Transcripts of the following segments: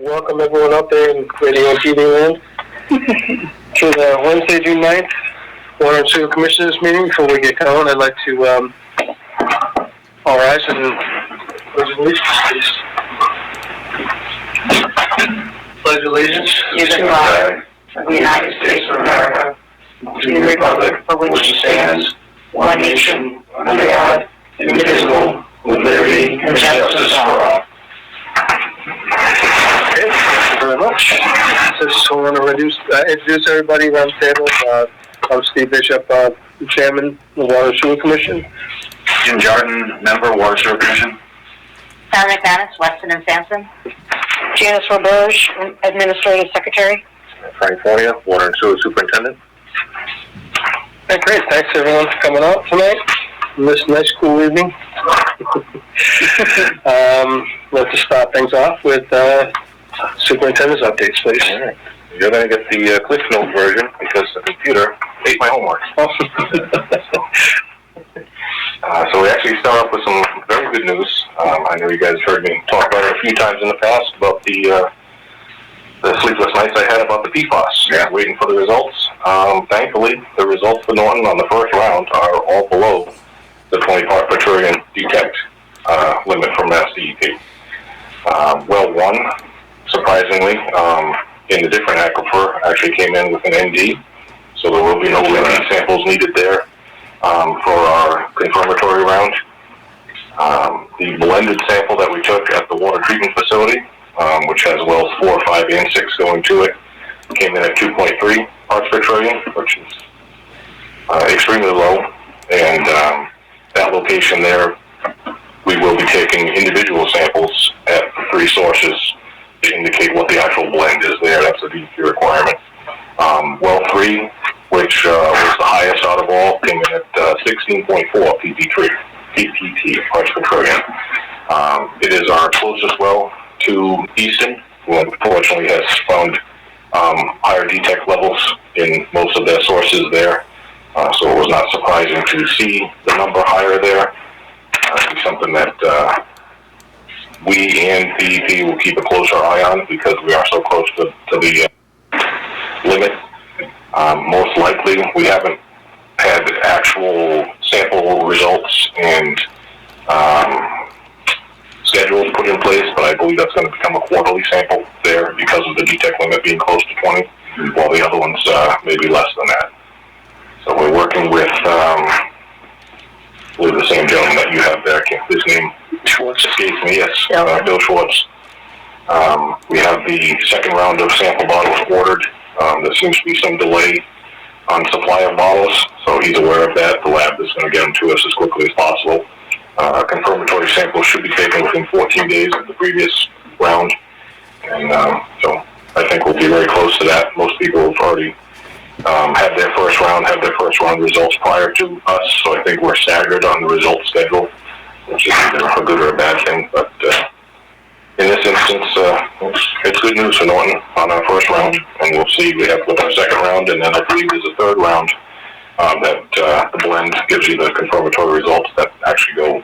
Welcome everyone out there in radio and TV land to the Wednesday, June 9th, Water and Sewer Commissioners meeting. Before we get going, I'd like to all rise and pledge allegiance, please. Pledge allegiance to the flag of the United States of America, to the republic for which it stands, one nation, under God, indivisible, with liberty and justice for all. Okay, thank you very much. Just want to introduce everybody around the table. I'm Steve Bishop, Chairman of the Water and Sewer Commission. Jim Jordan, Member, Water Sewer Commission. Tom McManus, Weston and Sampson. Janice Roberge, Administrative Secretary. Frank Fournier, Water and Sewer Superintendent. Okay, great. Thanks everyone for coming out tonight on this nice cool evening. Let's start things off with superintendent's updates, please. All right. You're going to get the Cliff Note version because the computer ate my homework. So we actually start off with some very good news. I know you guys heard me talk about it a few times in the past about the sleepless nights I had about the PFAS. Waiting for the results. Thankfully, the results for Norton on the first round are all below the 20 part per trillion detect limit from Mass DEP. Well one, surprisingly, in a different aquifer, actually came in with an ND, so there will be no ND samples needed there for our confirmatory round. The blended sample that we took at the water treatment facility, which has wells 4, 5, and 6 going to it, came in at 2.3 parts per trillion, which is extremely low. And that location there, we will be taking individual samples at the 3 sources to indicate what the actual blend is there. That's a DEP requirement. Well 3, which was the highest out of all, came in at 16.4 ppt parts per trillion. It is our closest well to Easton, who unfortunately has found higher detect levels in most of their sources there. So it was not surprising to see the number higher there. It'll be something that we and DEP will keep a closer eye on because we are so close to the limit. Most likely, we haven't had actual sample results and schedules put in place, but I believe that's going to become a quarterly sample there because of the detect limit being close to 20, while the other ones may be less than that. So we're working with the same gentleman that you have there. His name escapes me. Yes, Bill Schwartz. We have the second round of sample bottles ordered. There seems to be some delay on supply of bottles, so he's aware of that. The lab is going to get them to us as quickly as possible. A confirmatory sample should be taken within 14 days of the previous round, and so I think we'll be very close to that. Most people have already had their first round results prior to us, so I think we're staggered on the results schedule, which is either a good or a bad thing. But in this instance, it's good news for Norton on our first round, and we'll see. We have our second round, and then I believe there's a third round that the blend gives you the confirmatory results that actually go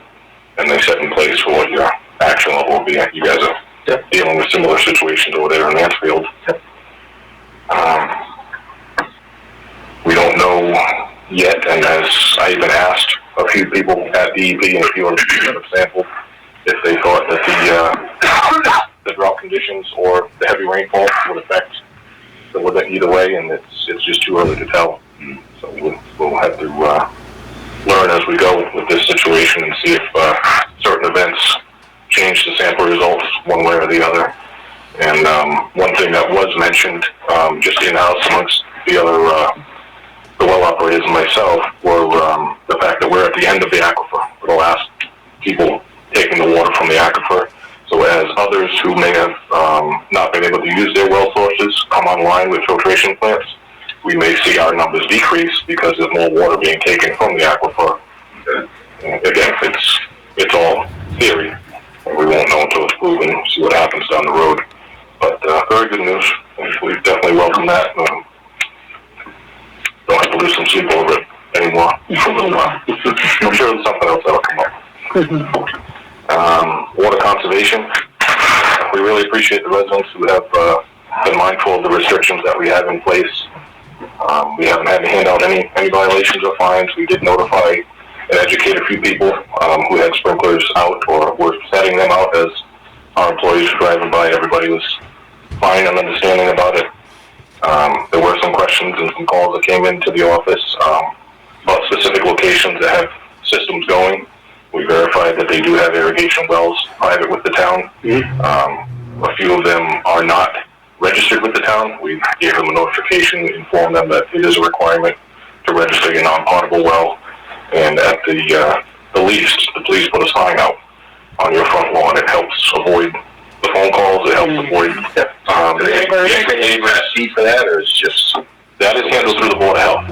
and they set in place for what your action level will be. You guys are dealing with similar situations over there in Mansfield. We don't know yet, and as I even asked a few people at DEP and a few other people that have sampled if they thought that the drought conditions or the heavy rainfall would affect the limit either way, and it's just too early to tell. So we'll have to learn as we go with this situation and see if certain events change the sample results one way or the other. And one thing that was mentioned just in-house amongst the other the well operators and myself were the fact that we're at the end of the aquifer. We're the last people taking the water from the aquifer. So as others who may have not been able to use their well sources come online with filtration plants, we may see our numbers decrease because there's more water being taken from the aquifer. Again, it's all theory. We won't know until it's proven, see what happens down the road. But very good news. We definitely welcome that. Don't have to lose some sleep over it anymore. I'm sure there's something else that'll come up. Water conservation. we really appreciate the residents who have been mindful of the restrictions that we have in place. We haven't had to hand out any violations or fines. We did notify and educate a few people who had sprinklers out or were setting them out as our employees were driving by. Everybody was fine and understanding about it. There were some questions and some calls that came into the office about specific locations that have systems going. We verified that they do have irrigation wells private with the town. A few of them are not registered with the town. We gave them a notification, informed them that it is a requirement to register a non-potable well. And at the least, the police put a sign out on your front lawn. It helps avoid the phone calls. It helps avoid. A fee for that, or is just That is handled through the Board of Health.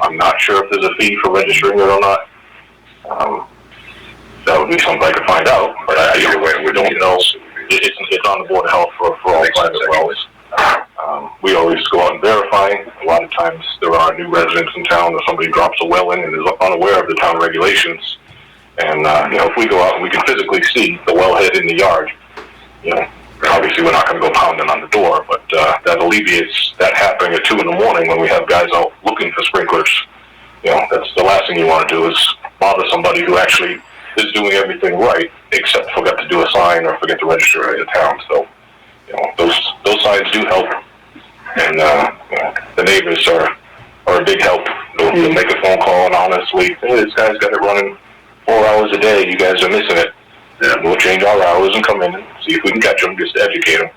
I'm not sure if there's a fee for registering it or not. That would be something I could find out, but either way, we don't know. It's on the Board of Health for all private wells. We always go out and verify. A lot of times there are new residents in town, or somebody drops a well in and is unaware of the town regulations. And, if we go out and we can physically see the wellhead in the yard, obviously we're not going to go pounding on the door, but that alleviates that happening at 2 in the morning when we have guys out looking for sprinklers. That's the last thing you want to do is bother somebody who actually is doing everything right, except forget to do a sign or forget to register in the town. So, those signs do help, and the neighbors are a big help. They'll make a phone call and honestly, hey, this guy's got it running 4 hours a day. You guys are missing it. We'll change our hours and come in and see if we can catch them, just to educate them.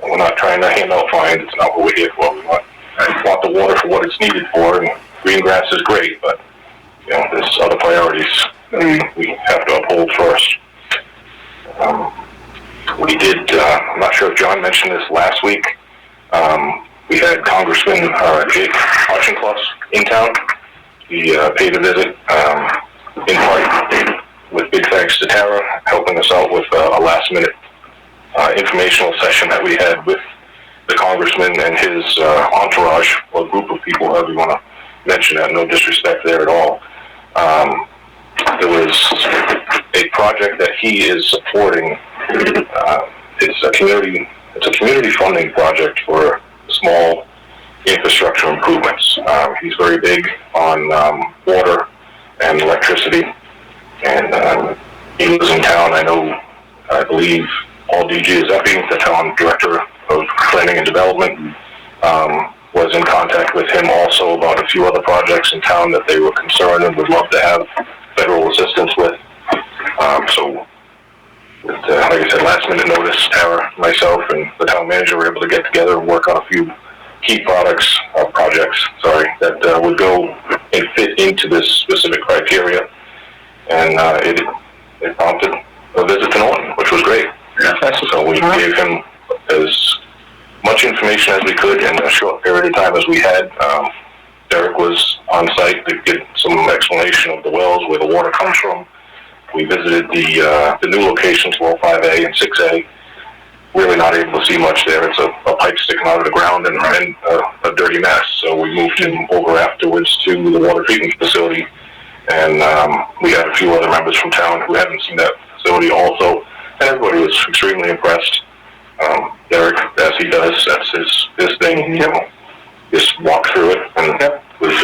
And we're not trying to hand out fines. It's not what we're here for. We want the water for what it's needed for, and green grass is great, but there's other priorities that we have to uphold first. We did, I'm not sure if John mentioned this last week, we had Congressman Jake Auchincloss in town. He paid a visit, in part with big thanks to Tara helping us out with a last-minute informational session that we had with the congressman and his entourage, or group of people, however you want to mention that. No disrespect there at all. There was a project that he is supporting. It's a community funding project for small infrastructure improvements. He's very big on water and electricity, and he lives in town. I believe Paul DiGiuseppe, the town director of planning and development, was in contact with him also about a few other projects in town that they were concerned and would love to have federal assistance with. Like I said, last minute notice, Tara, myself, and the town manager were able to get together and work on a few key projects that would go and fit into this specific criteria. And it prompted a visit to Norton, which was great. So we gave him as much information as we could in a short period of time as we had. Derek was on site to get some explanation of the wells, where the water comes from. We visited the new locations, well 5A and 6A. Really not able to see much there. It's a pipe sticking out of the ground and a dirty mess. So we moved him over afterwards to the water treatment facility. And we had a few other members from town who hadn't seen that facility also. And everybody was extremely impressed. Derek, as he does, that's his thing, just walk through it. And it was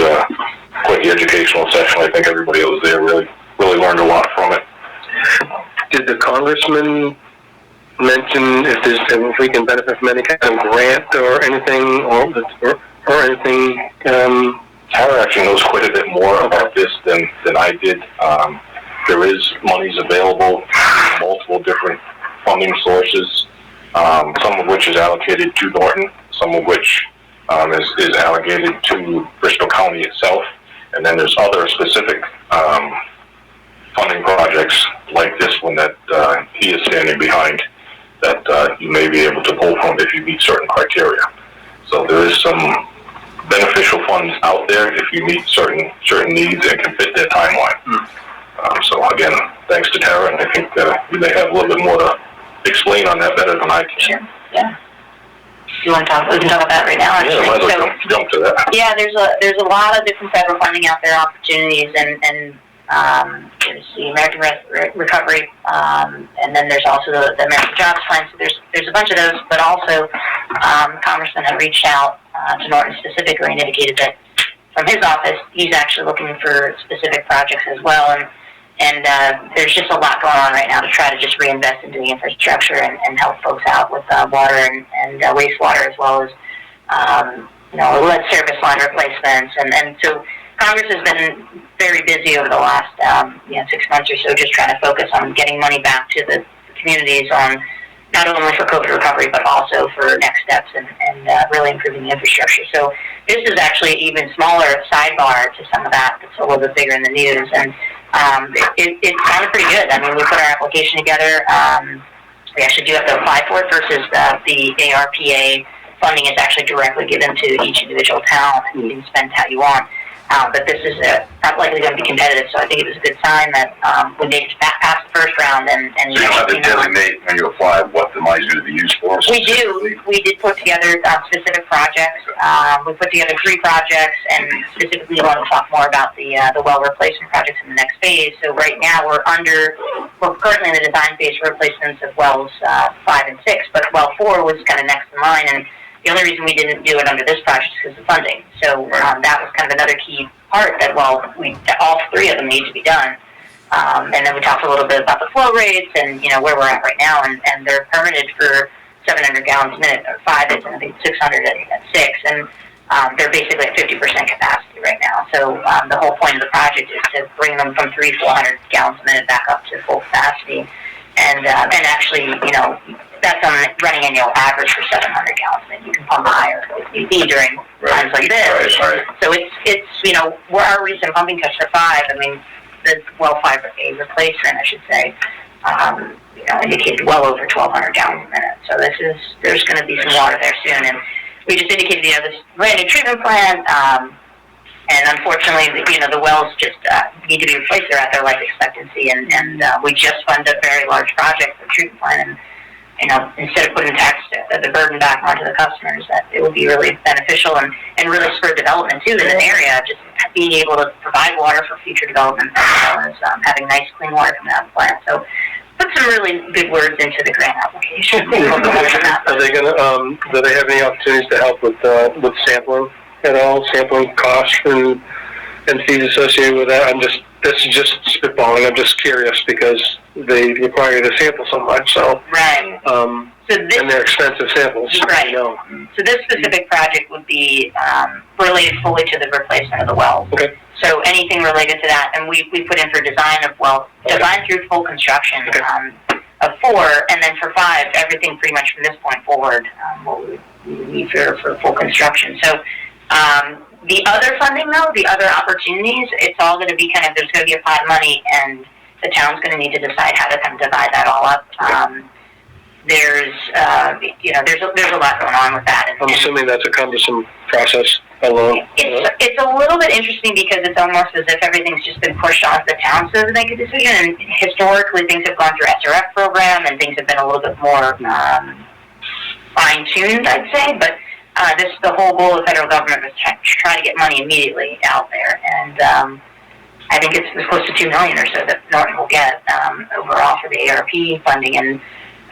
quite the educational session. I think everybody that was there really learned a lot from it. Did the congressman mention if we can benefit from any kind of grant or anything, or anything? Tara actually knows quite a bit more about this than I did. There is monies available from multiple different funding sources, some of which is allocated to Norton, some of which is allocated to Bristol County itself, and then there's other specific funding projects like this one that he is standing behind that you may be able to pull from if you meet certain criteria. So there is some beneficial funds out there if you meet certain needs and can fit their timeline. So again, thanks to Tara, and I think you may have a little bit more to explain on that better than I can. Sure, yeah. You want to talk? We can talk about that right now, actually. Yeah, might as well jump to that. Yeah, there's a lot of different federal funding out there, opportunities, and There's the American Recovery, and then there's also the American Jobs Plan. So there's a bunch of those, but also Congressman had reached out to Norton specifically and indicated that from his office, he's actually looking for specific projects as well. And there's just a lot going on right now to try to just reinvest into the infrastructure and help folks out with water and wastewater, as well as lead service line replacements. And so Congress has been very busy over the last 6 months or so, just trying to focus on getting money back to the communities on not only for COVID recovery, but also for next steps and really improving the infrastructure. So this is actually an even smaller sidebar to some of that. It's a little bit bigger in the news, and it sounded pretty good. I mean, we put our application together. We actually do have to apply for it versus the ARPA funding is actually directly given to each individual town, and you can spend how you want. But this is not likely going to be competitive, so I think it was a good sign that when they passed the first round and so you have to designate when you apply what the money's going to be used for? We do. We did put together specific projects. We put together 3 projects, and specifically want to talk more about the well replacement projects in the next phase. So right now we're currently in the design phase for replacements of wells 5 and 6, but well 4 was kind of next in line, and the only reason we didn't do it under this project is because of funding. So that was kind of another key part that, all 3 of them need to be done. And then we talked a little bit about the flow rates and, where we're at right now. And they're permitted for 700 gallons a minute, or 5 is, and I think 600 at 6. And they're basically at 50% capacity right now. So the whole point of the project is to bring them from 400 gallons a minute back up to full capacity. And actually, that's on a running annual average for 700 gallons, and you can pump higher if need be during times like this. Right. So it's where our recent pumping cuts for 5, I mean, the well 5A replacement, I should say, indicated well over 1,200 gallons a minute. So there's going to be some water there soon, and we just indicated, this brand new treatment plant, and unfortunately, the wells just need to be replaced. They're at their life expectancy, and we just funded a very large project for treatment plant, and instead of putting the burden back onto the customers, that it would be really beneficial and really spur development too in an area, just being able to provide water for future development as well as having nice clean water coming out of the plant. So put some really good words into the grant application. Are they going to? Do they have any opportunities to help with sampling at all? Sampling costs and fees associated with that? This is just spitballing. I'm just curious because they require you to sample so much. So right. And they're expensive samples. Right. So this specific project would be related fully to the replacement of the wells. Okay. So anything related to that, and we put in for design through full construction of 4, and then for 5, everything pretty much from this point forward, what we need for full construction. So the other funding, though, the other opportunities, it's all going to be there's going to be a pot of money, and the town's going to need to decide how to kind of divide that all up. There's a lot going on with that. I'm assuming that's a cumbersome process alone. It's a little bit interesting because it's almost as if everything's just been pushed onto the town so to make a decision. And historically, things have gone through SRF program, and things have been a little bit more fine-tuned, I'd say. But the whole goal of the federal government was to try to get money immediately out there, and I think it's close to $2 million or so that Norton will get overall for the ARP funding, and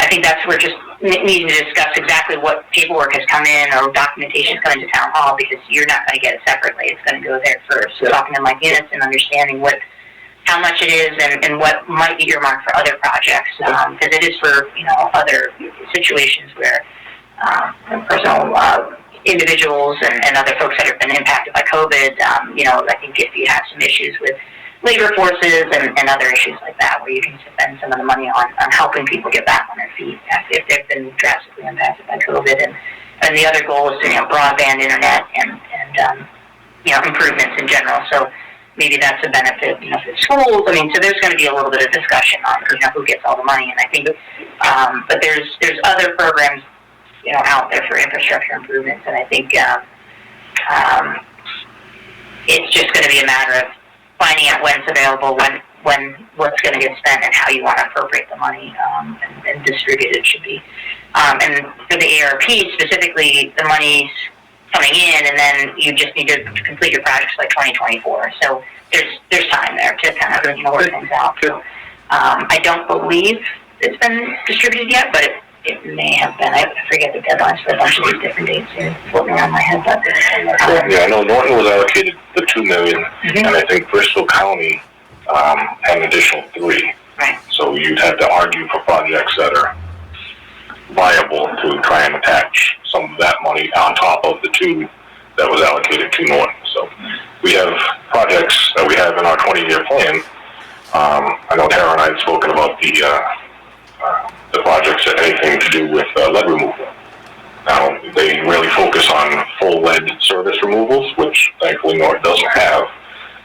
I think that's where just needing to discuss exactly what paperwork has come in or documentation has come into town hall, because you're not going to get it separately. It's going to go there first. So talking to Mike Innes and understanding how much it is and what might be earmarked for other projects, because it is for other situations where personal individuals and other folks that have been impacted by COVID. I think if you have some issues with labor forces and other issues like that, where you can spend some of the money on helping people get back on their feet if they've been drastically impacted by COVID. And the other goal is to broadband internet and improvements in general. So maybe that's a benefit, for schools. I mean, so there's going to be a little bit of discussion on who gets all the money. And I think, but there's other programs out there for infrastructure improvements, and I think it's just going to be a matter of finding out when it's available, when what's going to get spent, and how you want to appropriate the money and distribute it should be. And for the ARP specifically, the money's coming in, and then you just need to complete your projects by 2024. So there's time there to kind of, work things out. So, I don't believe it's been distributed yet, but it may have been. I forget the deadlines for a bunch of these different dates here floating around my head. But Yeah, I know Norton was allocated the $2 million, and I think Bristol County had an additional $3 million. Right. So you'd have to argue for projects that are viable to try and attach some of that money on top of the $2 million that was allocated to Norton. So we have projects that we have in our 20-year plan. I know Tara and I had spoken about the projects that anything to do with lead removal. Now, they really focus on full lead service removals, which thankfully Norton doesn't have.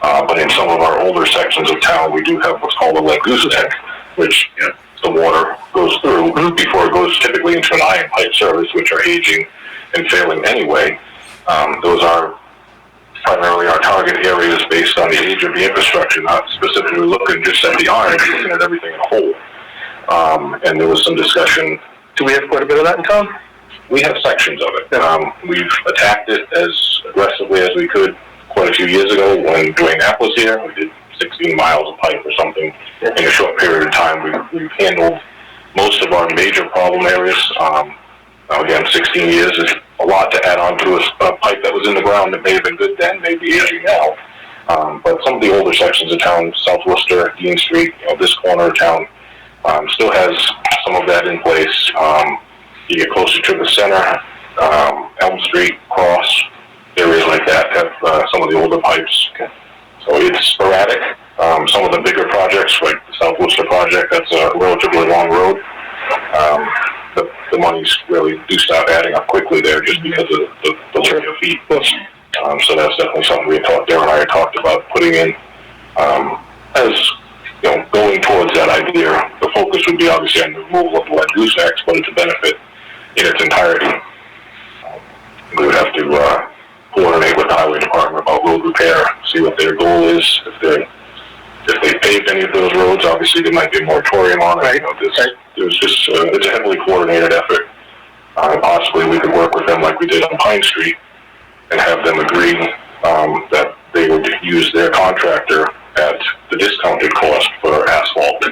But in some of our older sections of town, we do have what's called a lead gooseneck, which the water goes through before it goes typically into an iron pipe service, which are aging and failing anyway. Those are primarily our target areas based on the age of the infrastructure, not specifically looking just at the iron, but looking at everything in a whole. And there was some discussion. Do we have quite a bit of that in town? We have sections of it. We've attacked it as aggressively as we could quite a few years ago when Dwayne Knapp was here. We did 16 miles of pipe or something in a short period of time. We've handled most of our major problem areas. Again, 16 years is a lot to add on to a pipe that was in the ground that may have been good then, may be aging now. But some of the older sections of town, South Worcester, Dean Street, this corner of town, still has some of that in place. You get closer to the center, Elm Street, Cross, areas like that have some of the older pipes. So it's sporadic. Some of the bigger projects, like the South Worcester project, that's a relatively long road. The monies really do start adding up quickly there just because of the length of feet. So that's definitely something Darren and I had talked about putting in as going towards that idea. The focus would be obviously on the removal of the lead goosenecks, but it's a benefit in its entirety. We would have to coordinate with the highway department about road repair, see what their goal is. If they paved any of those roads, obviously there might be a moratorium on it. Right. There's just it's a heavily coordinated effort. Possibly we could work with them like we did on Pine Street and have them agree that they would use their contractor at the discounted cost for asphalt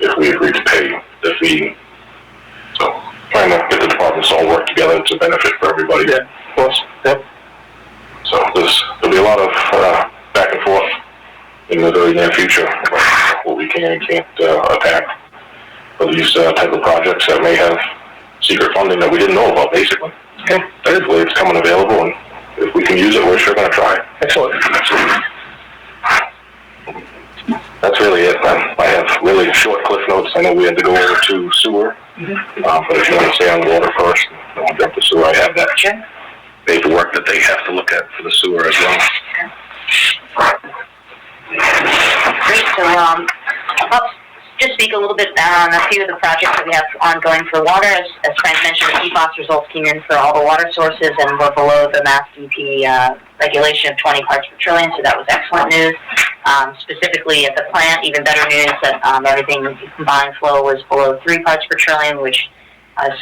if we agreed to pay the fee. So trying to get the departments all work together, it's a benefit for everybody. Yeah, of course. Yep. So there'll be a lot of back and forth in the very near future about what we can and can't attack for these type of projects that may have secret funding that we didn't know about, basically. Okay. Thankfully, it's coming available, and if we can use it, we're sure going to try. Excellent. That's really it. I have really short cliff notes. I know we had to go over to sewer, but if you want to stay on the water first, then we'll jump to sewer. I have that paperwork that they have to look at for the sewer as well. Great. So I'll just speak a little bit on a few of the projects that we have ongoing for water. As Frank mentioned, the PFAS results came in for all the water sources and were below the Mass DEP regulation of 20 parts per trillion, so that was excellent news. Specifically at the plant, even better news that everything combined flow was below 3 parts per trillion, which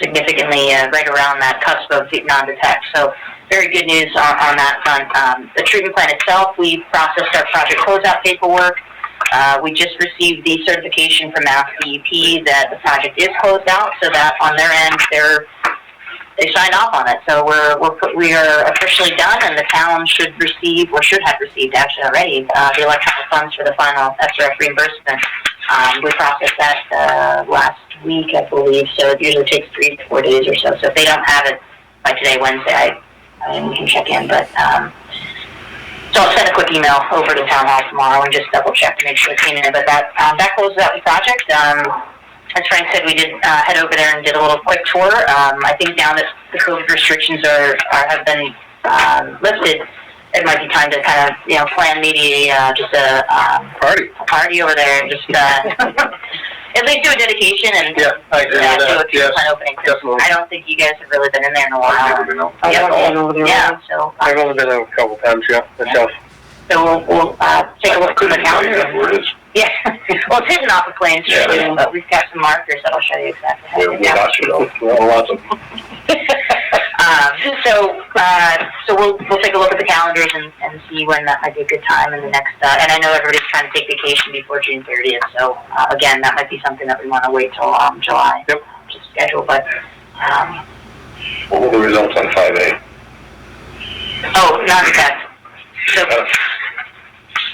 significantly right around that cusp of non-detect. So very good news on that front. The treatment plant itself, we processed our project closeout paperwork. We just received the certification from Mass DEP that the project is closed out, so that on their end, they signed off on it. So we are officially done, and the town should receive, or should have received actually already, the electronic funds for the final SRF reimbursement. We processed that last week, I believe, so it usually takes 3 to 4 days or so. So if they don't have it by today, Wednesday, we can check in. But so I'll send a quick email over to Town Hall tomorrow and just double check to make sure it came in. But that closes out the project. As Frank said, we did head over there and did a little quick tour. I think now that the COVID restrictions have been lifted, it might be time to kind of plan maybe just a party over there and just at least do a dedication and Yeah, I agree with do a that. Yes, treatment opening. definitely. I don't think you guys have really been in there in a while. Yeah, so I've only been there a couple times, yeah, myself. so we'll take a look through the calendar. Where it is. Yeah, well, it's hidden off of Plains Street, Yeah. but we've got some markers that'll show you exactly how We're to not sure. Lots of. take a look at the calendars and see when that might be a good time in the next, and I know everybody's trying to take vacation before June 30th, so, again, that might be something that we want to wait till, July. Yep. To schedule, but, What were the results on 5A? non-detect. So,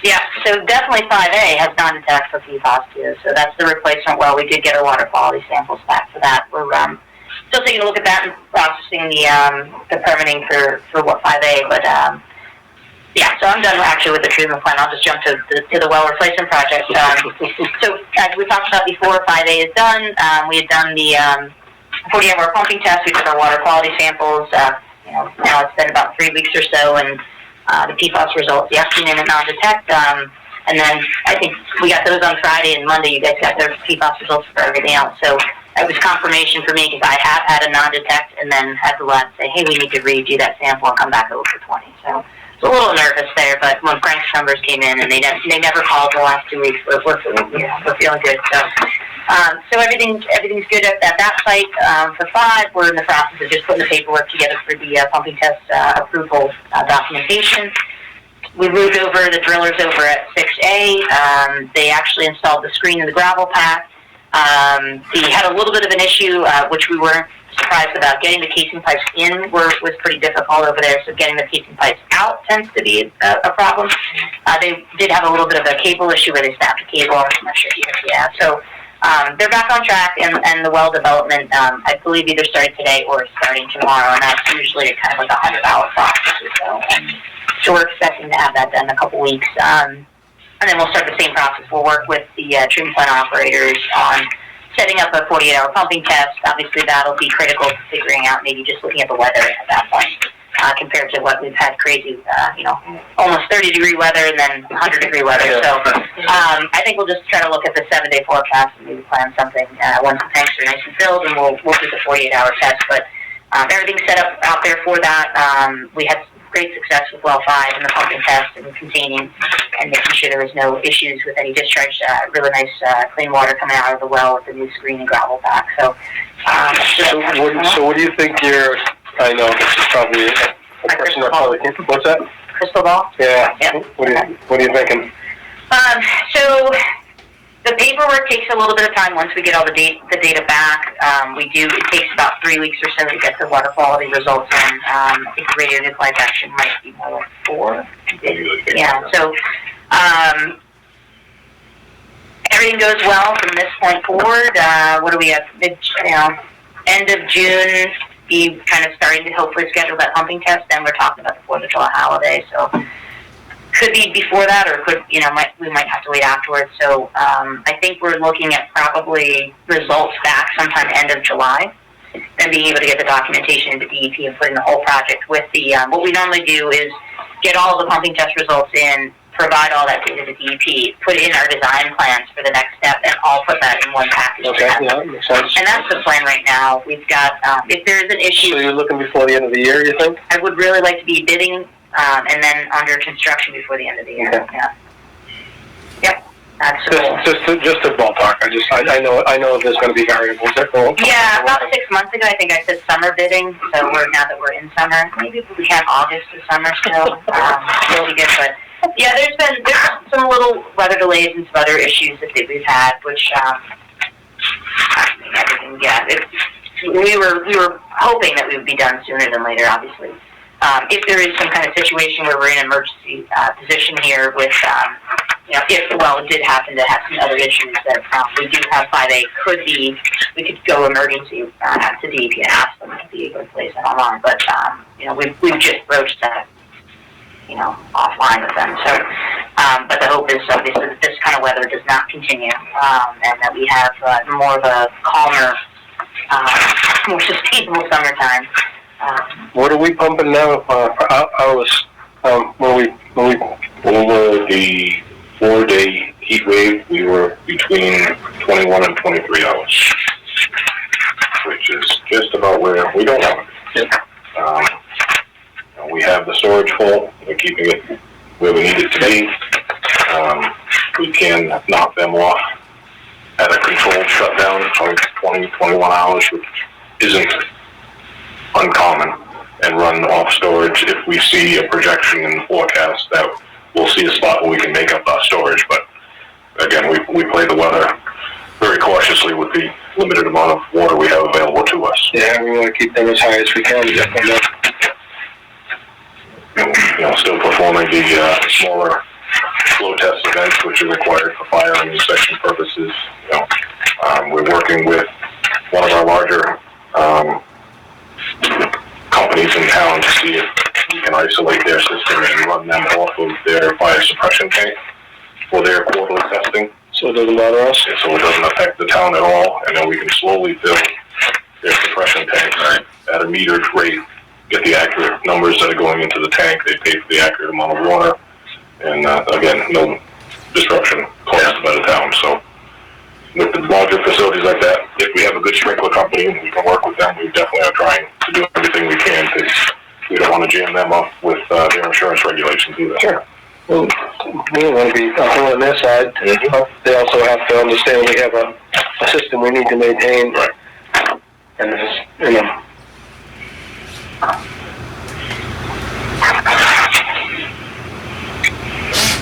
yeah, so definitely 5A has non-detect for PFAS too, so that's the replacement well. We did get our water quality samples back for that. We're, still taking a look at that and processing the permitting for what 5A, but, yeah, so I'm done actually with the treatment plant. I'll just jump to the well replacement project. So as we talked about before, 5A is done. We had done the 48-hour pumping test. We took our water quality samples. Now it's been about 3 weeks or so, and the PFAS results, yes, came in at non-detect. And then I think we got those on Friday, and Monday you guys got their PFAS results for everything else. So it was confirmation for me because I have had a non-detect, and then had the lab say, hey, we need to redo that sample and come back over for 20. So a little nervous there, but when Frank's numbers came in, and they never called the last 2 weeks, we're feeling good. So everything's good at that site. For 5, we're in the process of just putting the paperwork together for the pumping test approval documentation. We moved over the drillers over at 6A. They actually installed the screen in the gravel pack. They had a little bit of an issue, which we weren't surprised about. Getting the casing pipes in was pretty difficult over there, so getting the casing pipes out tends to be a problem. They did have a little bit of a cable issue where they snapped a cable. I'm not sure if you can see that. So they're back on track, and the well development, I believe, either started today or starting tomorrow, and that's usually kind of like a 100-hour process or so. So we're expecting to have that done in a couple weeks. And then we'll start the same process. We'll work with the treatment plant operators on setting up a 48-hour pumping test. Obviously, that'll be critical to figuring out, maybe just looking at the weather at that point, compared to what we've had crazy, almost 30-degree weather and then 100-degree weather. So I think we'll just try to look at the 7-day forecast and maybe plan something once the tanks are nice and filled, and we'll do the 48-hour test. But everything's set up out there for that. We had great success with well 5 in the pumping test and containing and making sure there was no issues with any discharge. Really nice clean water coming out of the well with the new screen and gravel pack. So what do you think I know this is probably a question that probably came from, what's that? Crystal ball? Yeah. Yep. What are you thinking? So the paperwork takes a little bit of time once we get all the data back. It takes about 3 weeks or so to get the water quality results in. I think the radionuclide action might be more like 4. Yeah, so everything goes well from this point forward. What do we have? End of June, be kind of starting to hopefully schedule that pumping test. Then we're talking about the 4th of July holiday, so could be before that, or we might have to wait afterwards. So I think we're looking at probably results back sometime end of July, then being able to get the documentation into DEP and put in the whole project with the, what we normally do is get all the pumping test results in, provide all that data to DEP, put in our design plans for the next step, and all put that in one package. Okay, yeah, makes sense. And that's the plan right now. We've got, if there is an issue... So you're looking before the end of the year, you think? I would really like to be bidding, and then under construction before the end of the year. Okay. Yeah. Yep. That's the goal. Just a ballpark. I know there's going to be variables there. Yeah, about 6 months ago, I think I said summer bidding. So now that we're in summer, maybe we have August to summer still. It'll be good, but yeah, there's some little weather delays and some other issues that we've had, which we were hoping that we would be done sooner than later, obviously. If there is some kind of situation where we're in an emergency position here with, if the well did happen to have some other issues that we do have 5A, we could go emergency to DEP and ask them to be able to place it online. But, we've just broached that, offline with them. So, but the hope is obviously that this kind of weather does not continue, and that we have more of a calmer, more sustainable summertime. What are we pumping now? When we Over the 4-day heat wave, we were between 21 and 23 hours, which is just about where we don't have it. We have the storage full. We're keeping it where we need it to be. We can knock them off at a controlled shutdown, 20, 21 hours, which isn't uncommon. and run off storage if we see a projection in the forecast that we'll see a spot where we can make up our storage. But again, we play the weather very cautiously with the limited amount of water we have available to us. Yeah, we want to keep them as high as we can. Still performing the smaller flow test events, which are required for fire and inspection purposes. We're working with one of our larger companies in town to see if we can isolate their system and run them off of their fire suppression tank for their quarterly testing. So it doesn't bother us? So it doesn't affect the town at all, and then we can slowly fill their suppression tank at a metered rate, get the accurate numbers that are going into the tank. They pay for the accurate amount of water, and again, no disruption caused by the town. So with the larger facilities like that, if we have a good sprinkler company and we can work with them, we definitely are trying to do everything we can, because we don't want to jam them up with their insurance regulations either. Sure. Well, we don't want to be on their side. They also have to understand we have a system we need to maintain. Right. And it's,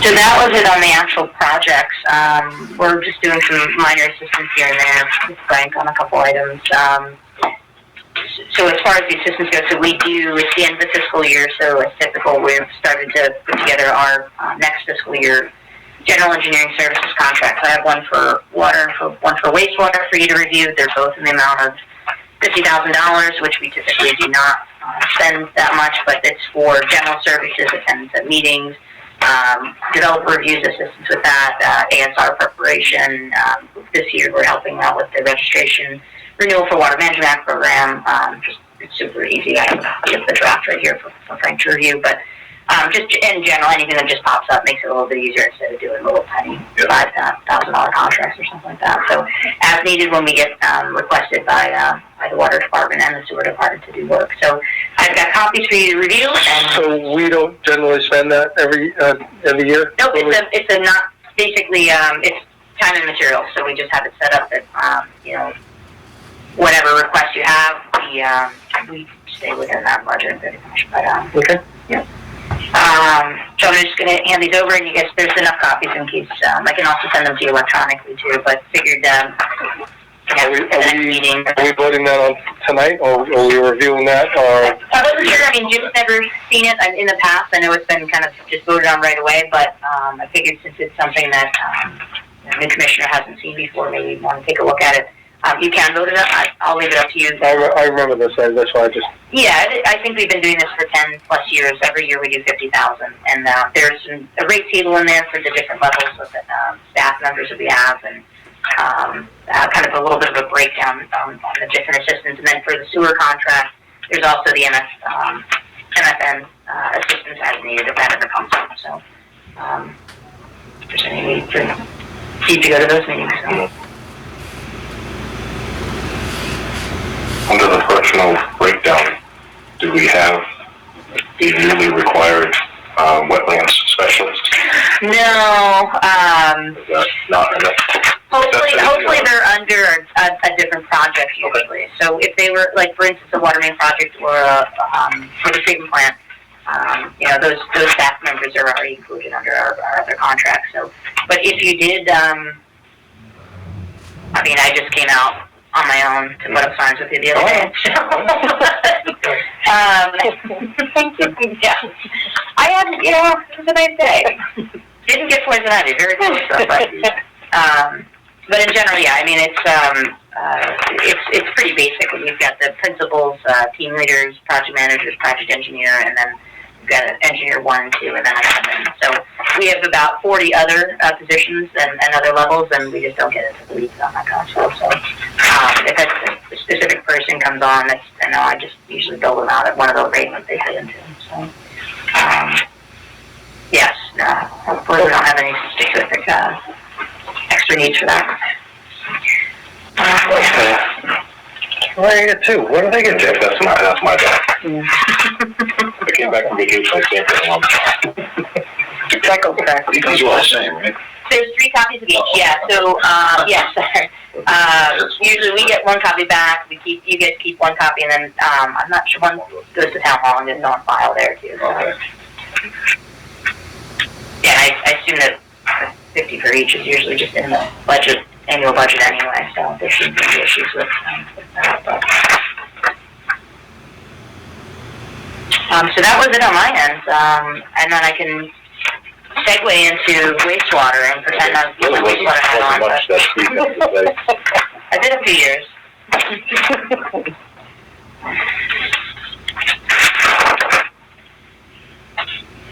So that was it on the actual projects. We're just doing some minor assistance here and there with Frank on a couple items. So as far as the assistance goes, so we do, it's the end of the fiscal year, so as typical, we've started to put together our next fiscal year general engineering services contracts. I have one for water and one for wastewater for you to review. They're both in the amount of $50,000, which we typically do not spend that much, but it's for general services, attendance at meetings, developer reviews, assistance with that, ASR preparation. This year we're helping out with the registration renewal for Water Management Act program. Just it's super easy. I have the draft right here for Frank to review, but just in general, anything that just pops up makes it a little bit easier instead of doing little tiny $5,000 contracts or something like that. So as needed when we get requested by the water department and the sewer department to do work. So I've got copies for you to review. And so we don't generally spend that every year? Nope, it's a not basically it's time and materials. So we just have it set up that whatever request you have, we stay within that budget pretty much. But okay. Yeah. So I'm just going to hand these over, and you guys, there's enough copies in case. I can also send them to you electronically too, but figured. Are we voting that on tonight, or are we reviewing that, or? I wasn't sure. I mean, Jim's never seen it in the past. I know it's been kind of just voted on right away, but I figured since it's something that the commissioner hasn't seen before, maybe you want to take a look at it. You can vote it up. I'll leave it up to you. I remember this, that's why I just... Yeah, I think we've been doing this for 10 plus years. Every year we do 50,000, and there's a rate table in there for the different levels of the staff members that we have, and kind of a little bit of a breakdown on the different assistants. And then for the sewer contract, there's also the MFN assistance as needed if that ever comes up. So if there's any need for you to go to those meetings. So. Under the fractional breakdown, do we have the newly required wetlands specialist? No. Is that not enough? Hopefully they're under a different project usually. Okay. So if they were, like for instance, a water main project or for the treatment plant, those staff members are already included under our other contracts. So, but if you did, I just came out on my own to put up signs with you the other day. Yeah. I had, it was a nice day. Didn't get poison ivy, very close though, but in general, yeah, it's pretty basic when you've got the principals, team leaders, project managers, project engineer, and then you've got an engineer 1 and 2, and then an admin. So we have about 40 other positions and other levels, and we just don't get into the weeds on that kind of stuff. So if a specific person comes on, I just usually build them out at one of those rates that they fit into. So yes, hopefully we don't have any specific extra needs for that. Well, I get 2. What do they get? Jeff, that's my bad. I came back from vacation, I stayed for a long time. That goes back. You guys are all the same, right? There's 3 copies of each, yeah. So, yes, Usually we get one copy back, you guys keep one copy, and then, I'm not sure, one goes to town hall and is on file there too, so. Okay. Yeah, I assume that 50 for each is usually just in the budget, annual budget anyway, so there shouldn't be any issues with that, but. So that was it on my end, and then I can segue into wastewater and pretend I'm the wastewater hat on, Wasn't much that Steve had to say. I did a few years.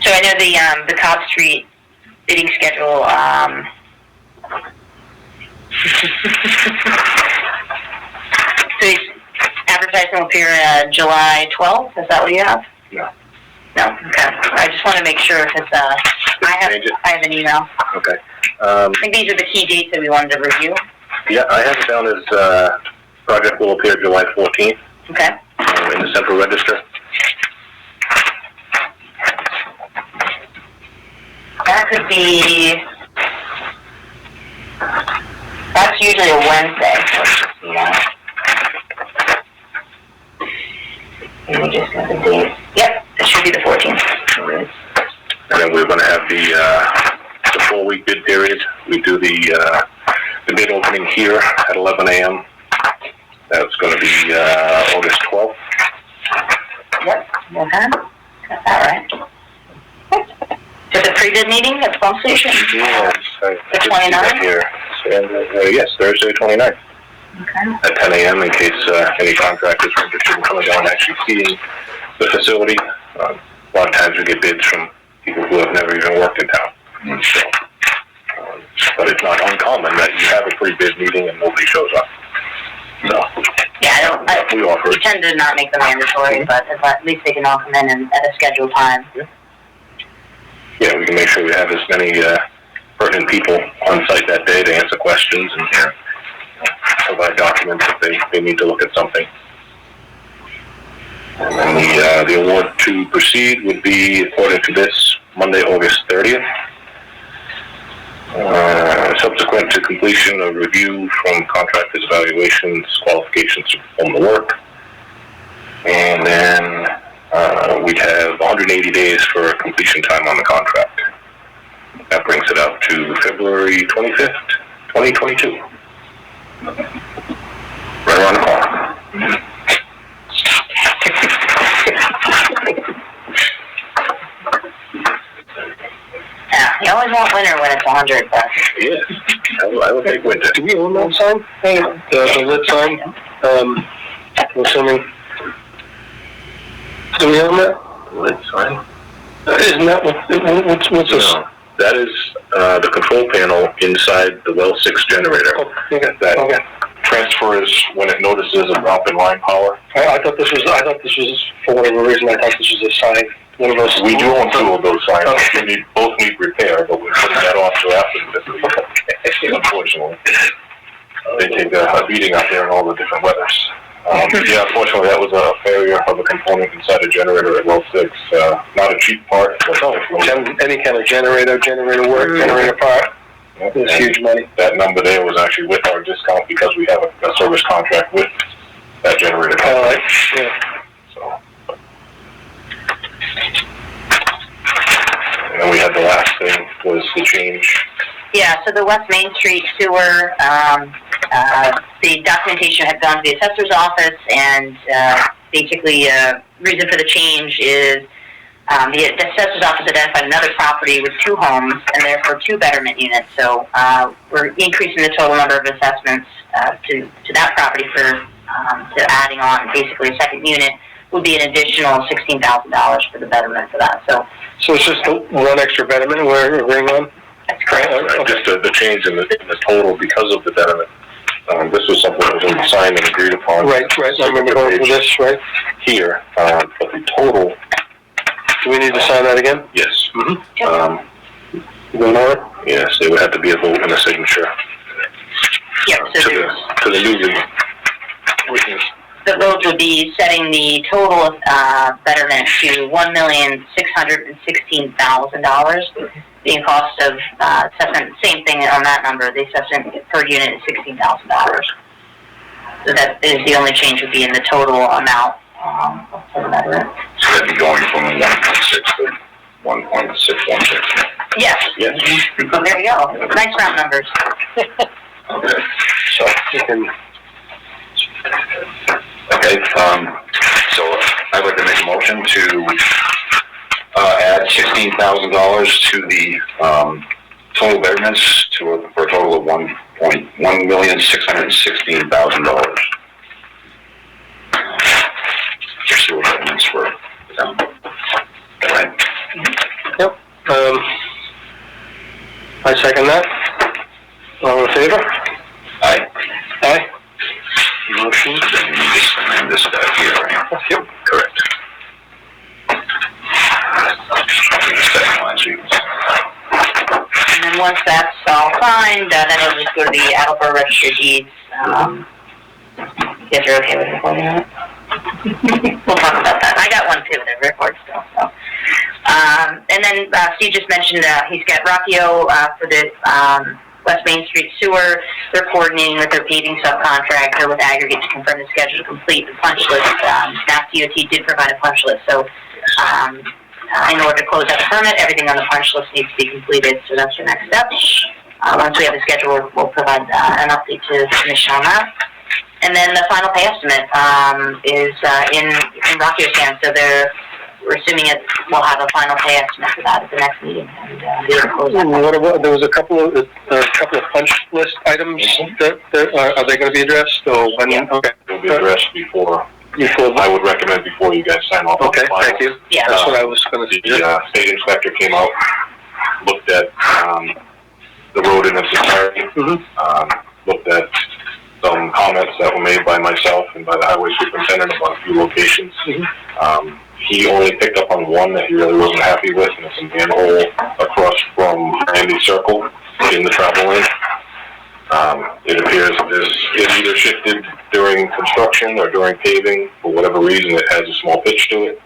So I know the Cobb Street bidding schedule, so it's advertising will appear July 12th, is that what you have? No. No, okay. I just want to make sure if it's, I have an email. Okay. I think these are the key dates that we wanted to review. Yeah, I have it down as, project will appear July 14th, Okay. in the Central Register. That could be, that's usually a Wednesday. Yeah. Let me just get the date. Yep, it should be the 14th. And then we're gonna have the 4-week bid period. We do the bid opening here at 11 a.m. That's gonna be, August 12th. Yep, okay. Got that right. For the pre-bid meeting at the pump station? Yes. The 29th? Here. And, yes, Thursday, 29th. Okay. At 10 a.m. in case any contractors are interested in coming down and actually seeing the facility. A lot of times we get bids from people who have never even worked in town. So, but it's not uncommon that you have a pre-bid meeting and nobody shows up. So, Yeah, we offer we it. tend to not make them mandatory, but at least they can all come in and at a scheduled time. Yeah, we can make sure we have as many pertinent people on site that day to answer questions and provide documents if they need to look at something. And then the award to proceed would be, according to this, Monday, August 30th. Subsequent to completion of review from contractors' evaluations, qualifications to perform the work. And then we'd have 180 days for completion time on the contract. That brings it out to February 25th, 2022. Right around the corner. Yeah, you always want winter when it's 100, but. Yeah, I would take winter. Do we own that sign? The lit sign? I'm assuming. Do we own that? Lit sign? Isn't that what's this? No, that is the control panel inside the well 6 generator. Oh, okay, That okay. transfers when it notices a drop in line power. I thought this was, for whatever reason, I thought this was a sign. One of those. We do own 2 of those signs. Okay. Both need repair, but we're putting that off till after the fiscal year, unfortunately. They take a beating out there in all the different weathers. Yeah, unfortunately, that was a failure of a component inside a generator at well 6. Not a cheap part. But Any kind of generator work, generator part, it's huge money. That number there was actually with our discount because we have a service contract with that generator company. Yeah. So. And then we had the last thing was the change. Yeah, so the West Main Street sewer, the documentation had gone to the assessor's office, and basically, reason for the change is the assessor's office identified another property with 2 homes, and therefore 2 betterment units. So we're increasing the total number of assessments to that property for to adding on basically a second unit would be an additional $16,000 for the betterment for that. So it's just one extra betterment we're agreeing on? that's correct. Just the change in the total because of the betterment. This was something that was signed and agreed upon. Right, I remember going through this, right? Here, but the total, Do we need to sign that again? yes. Going on? Yes, there would have to be a vote and a signature Yep, so to there's, the newly witness. the vote would be setting the total betterment to $1,616,000. the cost of, assessment, same thing on that number, the assessment per unit is $16,000. So that is the only change would be in the total amount, for that rent. So that'd be going from 1.6 to 1.616. Yes. Yes. So there you go. Nice round numbers. Okay. So you can, Okay, so I'd like to make a motion to, add $16,000 to the, total betterments for a total of $1,616,000. For sewer betterments for the town. Right? yep, I second that. All in favor? Aye. Aye. Motion. Then you just sign this guy here, right? Yep. Correct. Second line, so you can- And then once that's all signed, then it'll just go to the Attleboro Registry of Deeds. You guys are okay with recording that? We'll talk about that. I got one too, the record still, so. And then, Steve just mentioned, he's got Rockio, for the, West Main Street Sewer. They're coordinating with their paving subcontractor with Aggregate to confirm the schedule to complete the punch list. Mass DOT did provide a punch list, so, in order to close out the permit, everything on the punch list needs to be completed, so that's your next step. Once we have the schedule, we'll provide an update to the commission on that. And then the final pay estimate is in Rockio's hands, so we're assuming we'll have a final pay estimate for that at the next meeting. And be able to close that. What about, there was a couple of punch list items that are they going to be addressed, or when? Yeah. Okay. It'll be addressed before, Before, I would recommend before you guys sign off on the okay, final. thank you. Yeah. That's what I was going to The suggest. state inspector came out, looked at the road in its entirety, looked at some comments that were made by myself and by the highway superintendent about a few locations. He only picked up on one that he really wasn't happy with, and it's a manhole across from Randy Circle in the travel lane. It appears it either shifted during construction or during paving. For whatever reason, it has a small pitch to it.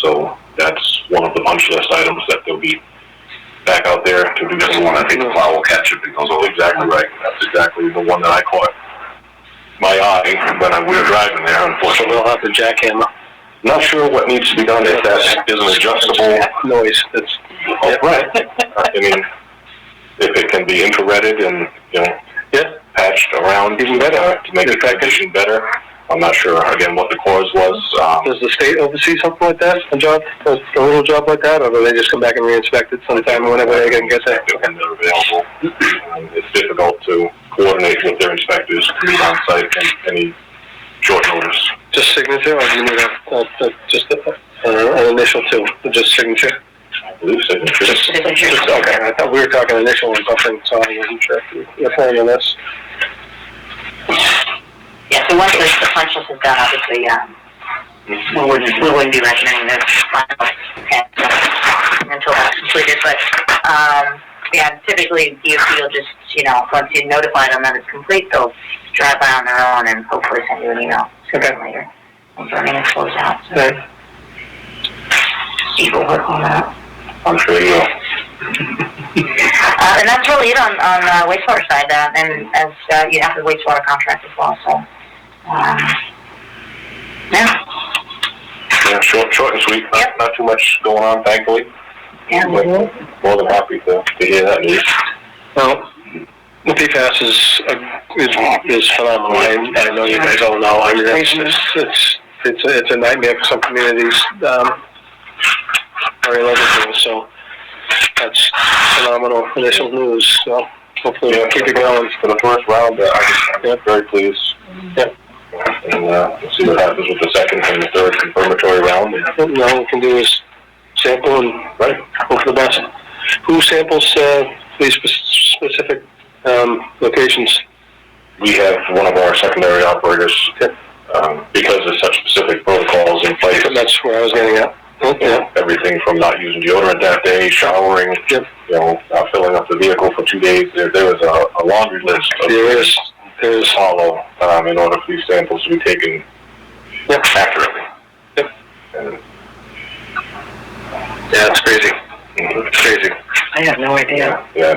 So that's one of the punch list items that they'll be back out there to do. That's the one I think the plow will catch it because Oh, exactly right. That's exactly the one that I caught my eye when we were driving there, So unfortunately. we'll have to jackhammer. Not sure what needs to be done, if that is an adjustable. Noise, that's, Oh, right. I mean, if it can be infrareded and, yeah, patched around, Even better. to make the condition better. I'm not sure, again, what the cause was. does the state oversee something like that, a little job like that, or do they just come back and re-inspect it sometime whenever they can get there? And they're available. It's difficult to coordinate with their inspectors to be on site in any short notice. Just signature, or do you need just an initial too, or just signature? I believe signature. Just, okay, I thought we were talking initial or something, so I wasn't sure if you're planning on this. Yeah, so once the punch list is done, obviously, we wouldn't be recommending the final test until that's completed, but, yeah, typically DOT will just, once you notify them that it's complete, they'll drive by on their own and hopefully send you an email sooner or later, confirming it's closed out. So Okay. Steve will work on that. I'm sure you will. And that's really it on wastewater side, and as, you have the wastewater contract as well, so, yeah. Yeah, short and sweet. Yep. Not too much going on, thankfully. Yeah, But more than happy to hear that news. Well, the PFAS is phenomenal. I know you guys all know. I mean, it's a nightmare for some communities. Very local, so that's phenomenal initial news. So hopefully we'll keep it going. For the first round, I'm very pleased. Yep. And we'll see what happens with the second and the third confirmatory round. What all we can do is sample and hope for the best. Who samples these specific locations? We have one of our secondary operators, because there's such specific protocols in place. That's where I was getting at. Yeah. Everything from not using deodorant that day, showering, filling up the vehicle for 2 days. There was a laundry list of There is. to follow in order for these samples to be taken accurately. Yep. And, Yeah, it's crazy. It's crazy. I I have no idea. Yeah,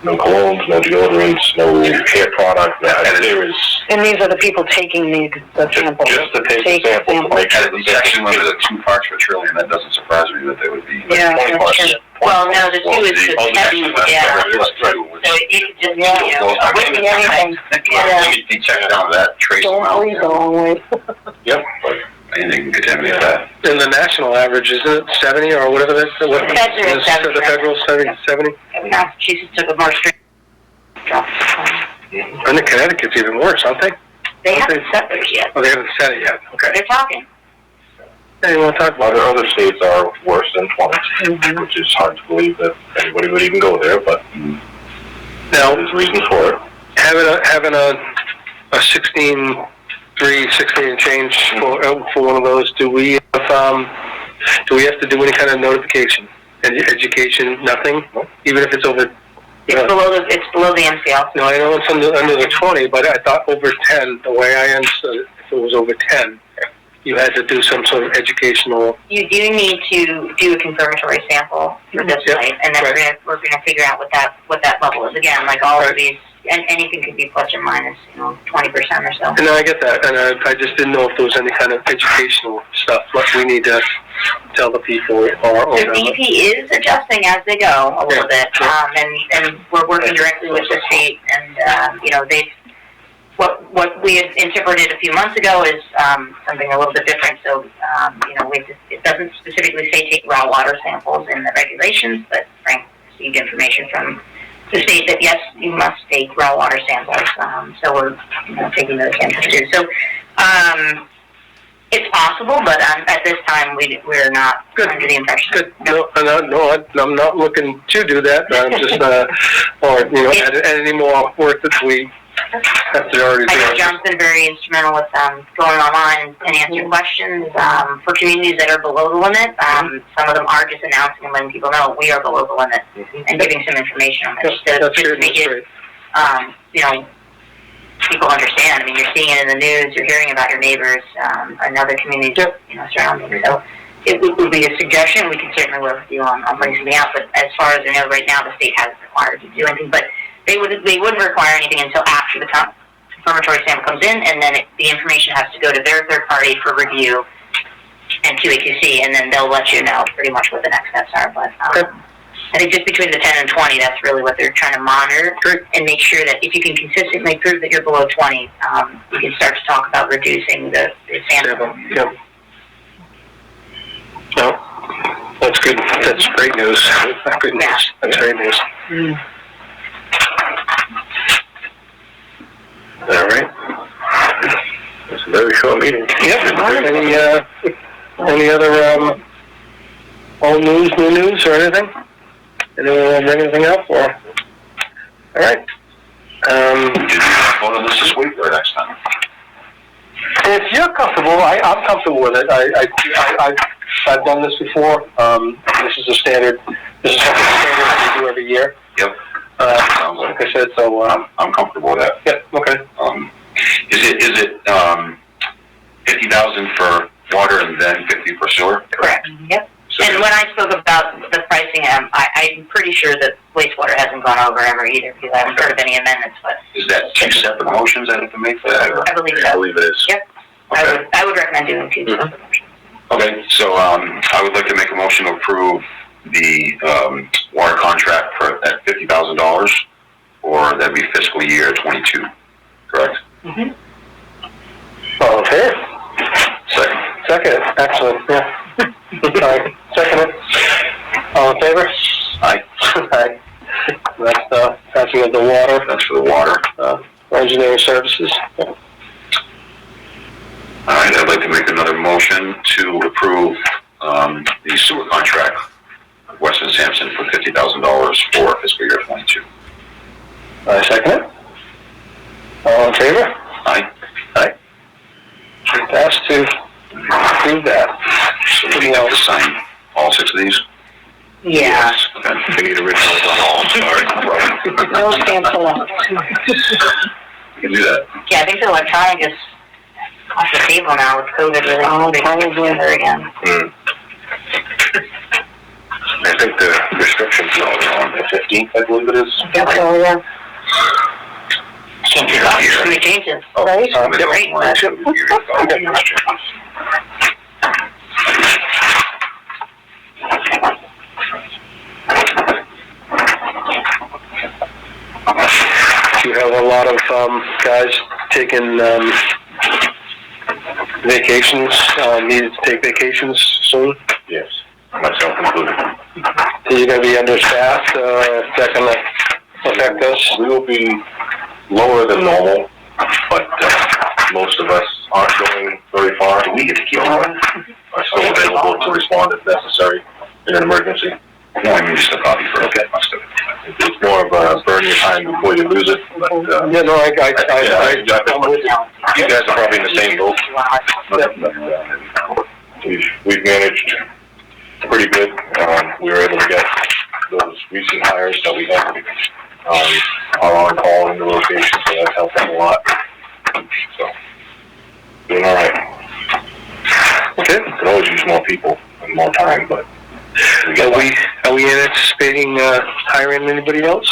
no colognes, no deodorants, no hair product, and there is And these are the people taking the samples. just to take Take the sample. samples. Make sure And it's actually limited to 2 parts per trillion. That doesn't surprise me that they would be. Yeah, 20 that's parts. true. Well, no, the 2 is the Oh, the heavy, next one, yeah. right, right, So right. it could just be, Yeah. you know, Well, a whipping anything. Let me check down that trace Don't amount. leave the wrong way. Yep. Anything can contaminate that. And the national average, isn't it 70 or whatever that's, what? The feds are at 70, The federal 70? Massachusetts took a more strict drop. And the Connecticut's even worse, aren't they? They haven't set theirs yet. Oh, they haven't said it yet, okay. They're talking. Hey, you wanna talk about it? Other states are worse than 20, which is hard to believe that anybody would even go there, but Now, there's reasons for it. having a 16 and change for one of those, do we have to do any kind of notification? Education, nothing? Even if it's over, It's below the MCL. no, I know it's under the 20, but I thought over 10, the way I understood it, if it was over 10, you had to do some sort of educational, You do need to do a confirmatory sample for this Yep, site, and then right. we're gonna figure out what that level is. Again, like all Right. of these, and anything could be plus or minus, 20% or so. and I get that, and I just didn't know if there was any kind of educational stuff, what we need to tell the people or The DP is adjusting as they go a little bit, and we're working directly with the state, and, what we had interpreted a few months ago is, something a little bit different, so, it doesn't specifically say take raw water samples in the regulations, but Frank received information from the state that yes, you must take raw water samples, so we're, taking those samples too. So, it's possible, but, at this time, we're not Good. under the impression. Good. No, I'm not looking to do that. I'm just, add any more work that we have to already I know do. John's been very instrumental with going online and answering questions for communities that are below the limit. Some of them are just announcing and letting people know we are below the limit and giving some information on it, That's just to good. make That's it, great. people understand. I mean, you're seeing it in the news, you're hearing about your neighbors and other communities, surrounding. So it would be a suggestion. We can certainly work with you on bringing something out. But as far as I know, right now the state hasn't required you to do anything. But they wouldn't require anything until after the confirmatory sample comes in, and then the information has to go to their third party for review and QA/QC, and then they'll let you know pretty much what the next steps are. But I think just between the 10 and 20, that's really what they're trying to monitor and make sure that if you can consistently prove that you're below 20, you can start to talk about reducing the sample. Yep. No, that's good. That's great news. That's good news. That's great news. All right. It's a very short meeting. Yep. Any other old news, new news, or anything? Anyone want to bring anything up? Or all right. Did you vote on this week or next time? If you're comfortable, I'm comfortable with it. I've done this before. This is a standard. This is something standard that we do every year. Yep. Sounds Like I said, so I'm comfortable with that. yeah, okay. Is it 50,000 for water and then 50 for sewer? Correct. Yep. So And when I spoke about the pricing, I'm pretty sure that wastewater hasn't gone over ever either, because I haven't heard of any amendments, but is that 2 separate motions I have to make for that? Or? I believe I so. believe it is. Yep. Okay. I would recommend doing 2 separate motions. Okay, so I would like to make a motion to approve the water contract for at $50,000, or that'd be fiscal year 22, correct? All in favor? Second. Second. Excellent. Yeah. All right. Second it. All in favor? Aye. Aye. That's passing of the water. That's for the water. Engineering services. Yeah. All right, I'd like to make another motion to approve the sewer contract with Weston Sampson for $50,000 for fiscal year 22. I second it. All in favor? Aye. Aye. Pass to approve that. So we have to sign all 6 of these? Yeah. Okay, we need originals on all, sorry. No stamps allowed. You can do that. Yeah, I think the electronic is off the table now with COVID really. Oh, They put it probably. together again. That's think the restrictions are on the 15th, I believe it is. So, yeah. Can't do that, it's gonna change it. Right? You have a lot of, guys taking, vacations, needed to take vacations soon. Yes, myself included. Are you gonna be understaffed, is that gonna affect us? We will be lower than normal, but most of us aren't going very far. We get to keep on. Are still available to respond if necessary in an emergency. No, I mean, just a copy for, Okay. It's more of a burn your time before you lose it, but, Yeah, no, I'm with you. you guys are probably in the same boat. We've managed pretty good. We were able to get those recent hires that we have, are on call in the rotation, so that's helped them a lot. So, doing all right. Okay. Could always use more people and more time, but Are we anticipating, hiring anybody else?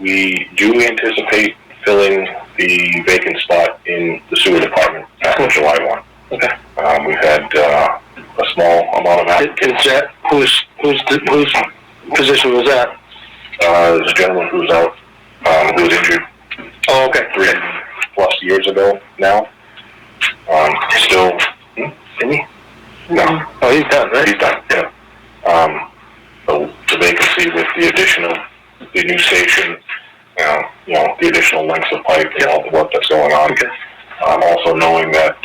we do anticipate filling the vacant spot in the sewer department after July 1. Okay. We've had, a small amount of applicants. Is that, whose position was that? There's a gentleman who's out, who was injured Oh, okay. 3+ years ago now. Still, Isn't he? no, Oh, he's done, right? he's done, yeah. The vacancy with the addition of the new station, the additional lengths of pipe and all the work that's going on. Okay. Also knowing that,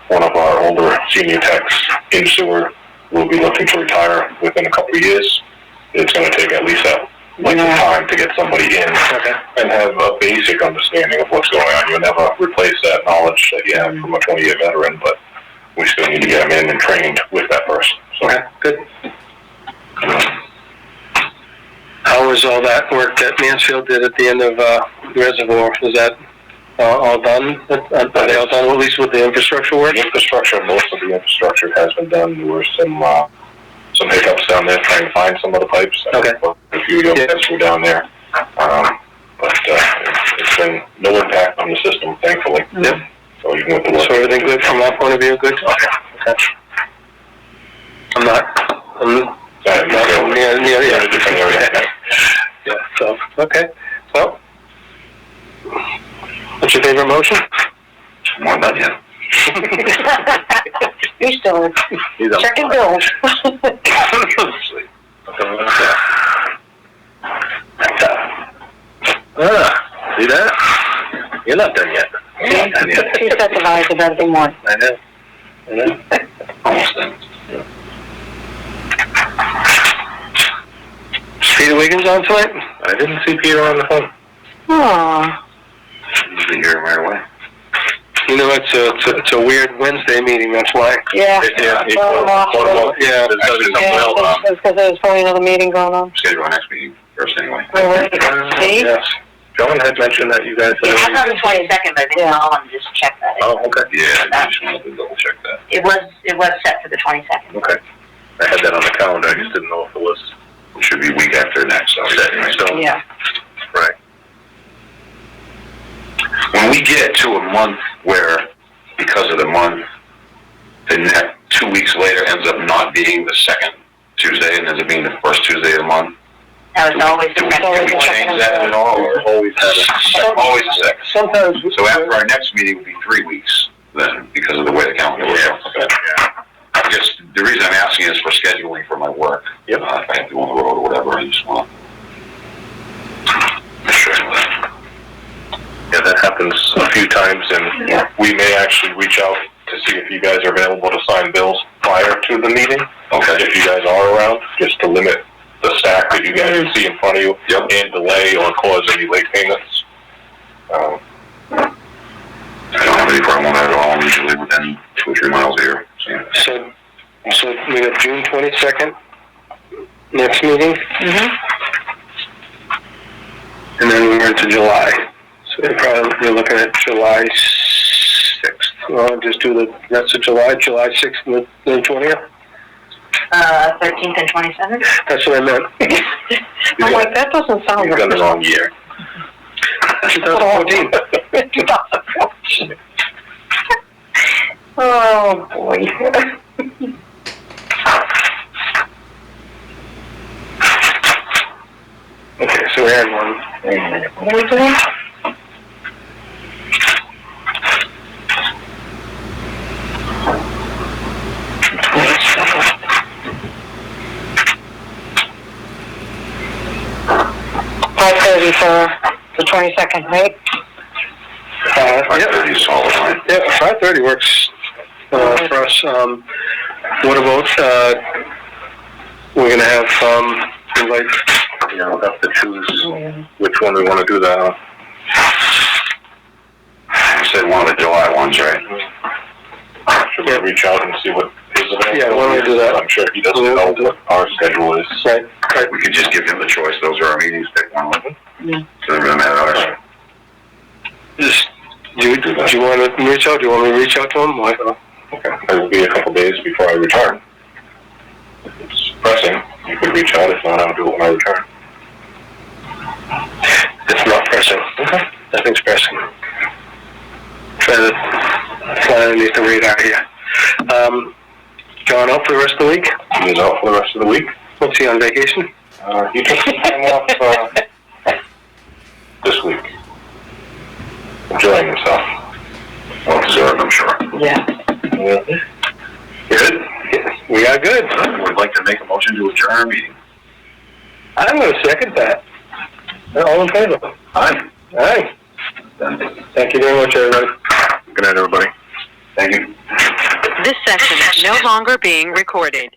one of our older senior techs in sewer will be looking to retire within a couple of years. It's gonna take at least that length of time to get somebody in Okay. and have a basic understanding of what's going on. You'll never replace that knowledge that you have from a 20-year veteran, but we still need to get them in and trained with that person. So, Okay, good. How was all that work that Mansfield did at the end of, Reservoir? Was that all done? Are they all done, at least with the infrastructure work? the infrastructure, most of the infrastructure has been done. There were some hiccups down there trying to find some of the pipes. Okay. A few of them were down there. But it's been no impact on the system, thankfully. Yep. So you can with the work. So everything good from that point of view, good? Okay. I'm not from near, Yeah, different area. Yeah, so, okay. Well, what's your favorite motion? I'm not done yet. You still checking bills. See that? You're not done yet. You set the value of everything more. I know. Almost done. Peter Wiggins on tonight? I didn't see Peter on the phone. Aw. He's been here right away. You know, it's a weird Wednesday meeting, that's why. Yeah. Yeah. Yeah, there's gotta be something else. That's because there's probably another meeting going on. Schedule our next meeting first anyway. See? Yes. John had mentioned that you guys. Yeah, I thought the 22nd, but I didn't call and just check that. Oh, okay. Yeah, I just wanted to double check that. It was set for the 22nd. Okay. I had that on the calendar, I just didn't know if it was. It should be week after next, so set in stone. Yeah. Right. When we get to a month where, because of the month, the next 2 weeks later ends up not being the second Tuesday and ends up being the first Tuesday of the month, That was always the can we change that at all, or Always had it. always the second? Sometimes. So after our next meeting will be 3 weeks then, because of the way the calendar works. Just, the reason I'm asking is for scheduling for my work. Yep. If I have to go on the road or whatever, I just want to make sure I know that. Yeah, that happens a few times, and we may actually reach out to see if you guys are available to sign bills prior to the meeting. Okay. If you guys are around, just to limit the stack that you guys see in front of you. Yep. And delay or cause any late payments. I don't have any problem with that at all. I'm usually within 2 or 3 miles here. So we have June 22nd, next meeting, and then we're into July. So we're looking at July 6th. Well, just do the rest of July 6th and the 20th. 13th and 27th. That's what I meant. I'm like, that doesn't sound You've right. done the wrong year. 2014. 2014. Oh, boy. Okay, so we had one. What are we doing? $5:30 for the 22nd, right? Yep. 5:30 is solid line. Yeah, 5:30 works, for us. What about, we're gonna have, invite, Yeah, we'll have to choose which one we want to do that on. You said one of the July ones, right? Should we reach out and see what his availability is? Yeah, why don't we do that? I'm sure he doesn't know what our schedule is. right, right. We could just give him the choice. Those are our meetings. Pick one of them. Yeah. Doesn't really matter. Just, do you want to reach out? Do you want me to reach out to him? Why? Okay, it will be a couple days before I return. If it's pressing, you could reach out. If not, I'll do it when I return. It's not pressing. Okay. Nothing's pressing. Try to fly underneath the radar here. John out for the rest of the week? He's out for the rest of the week. What's he on vacation? He took some time off, this week. Enjoying himself. Well deserved, I'm sure. Yeah. Good. We are good. Would like to make a motion to adjourn our meeting. I'm gonna second that. All in favor? Aye. Aye. Thank you very much, everybody. Good night, everybody. Thank you. This session is no longer being recorded.